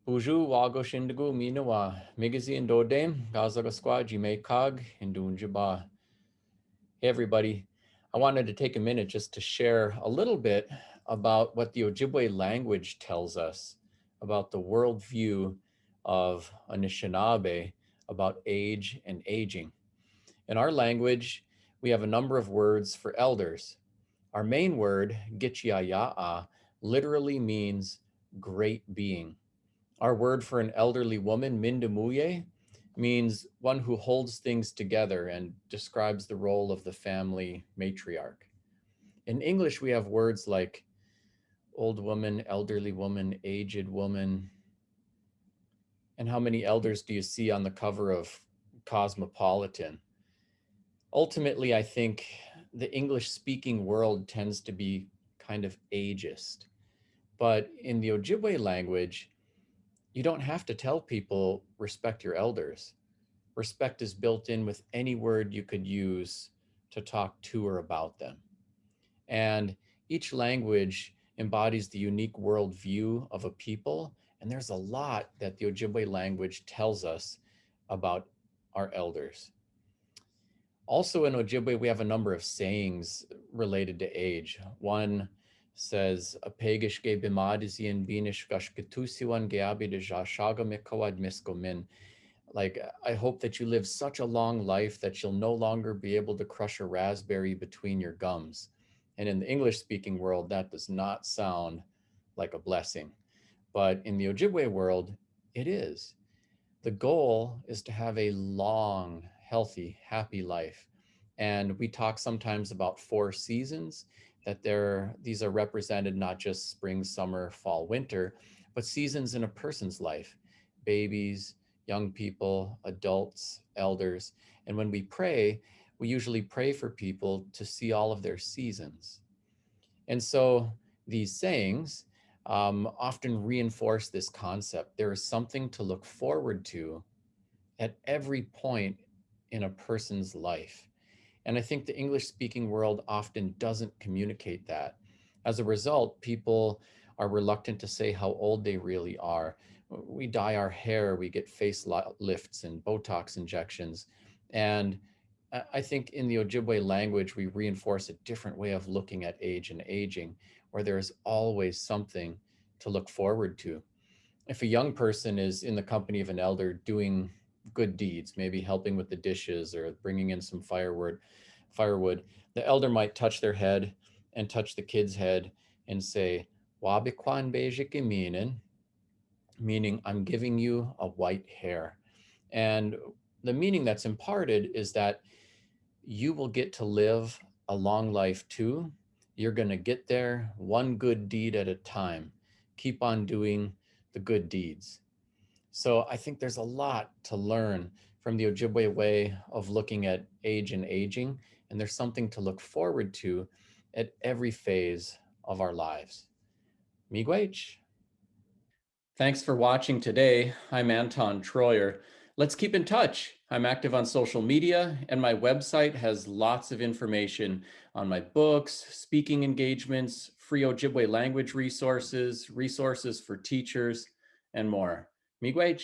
Buju wago shindigu minawa migazi and dodem gazaga squad jimekag indunjaba. Hey everybody, I wanted to take a minute just to share a little bit about what the Ojibwe language tells us about the worldview of Anishinaabe about age and aging. In our language, we have a number of words for elders. Our main word, Gichi-ayaag, literally means great being. Our word for an elderly woman, Mindamuye, means one who holds things together and describes the role of the family matriarch. In English, we have words like old woman, elderly woman, aged woman. And how many elders do you see on the cover of Cosmopolitan? Ultimately, I think the English speaking world tends to be kind of ageist. But in the Ojibwe language, you don't have to tell people respect your elders. Respect is built in with any word you could use to talk to or about them. And each language embodies the unique worldview of a people. And there's a lot that the Ojibwe language tells us about our elders. Also in Ojibwe, we have a number of sayings related to age. One says, "Apegish ge bimadizian binish gashketusiwan geabi de jashaga mikawad miskomin." Like, I hope that you live such a long life that you'll no longer be able to crush a raspberry between your gums. And in the English speaking world, that does not sound like a blessing. But in the Ojibwe world, it is. The goal is to have a long, healthy, happy life. And we talk sometimes about 4 seasons, that these are represented not just spring, summer, fall, winter, but seasons in a person's life, babies, young people, adults, elders. And when we pray, we usually pray for people to see all of their seasons. And so these sayings often reinforce this concept. There is something to look forward to at every point in a person's life. And I think the English speaking world often doesn't communicate that. As a result, people are reluctant to say how old they really are. We dye our hair, we get face lifts and Botox injections. And I think in the Ojibwe language, we reinforce a different way of looking at age and aging, where there is always something to look forward to. If a young person is in the company of an elder doing good deeds, maybe helping with the dishes or bringing in some firewood, the elder might touch their head and touch the kid's head and say, "Wabikwan bejikiminen," meaning I'm giving you a white hair. And the meaning that's imparted is that you will get to live a long life too. You're going to get there one good deed at a time. Keep on doing the good deeds. So I think there's a lot to learn from the Ojibwe way of looking at age and aging, and there's something to look forward to at every phase of our lives. Miigwech. Thanks for watching today. I'm Anton Treuer. Let's keep in touch. I'm active on social media, and my website has lots of information on my books, speaking engagements, free Ojibwe language resources, resources for teachers, and more. Miigwech.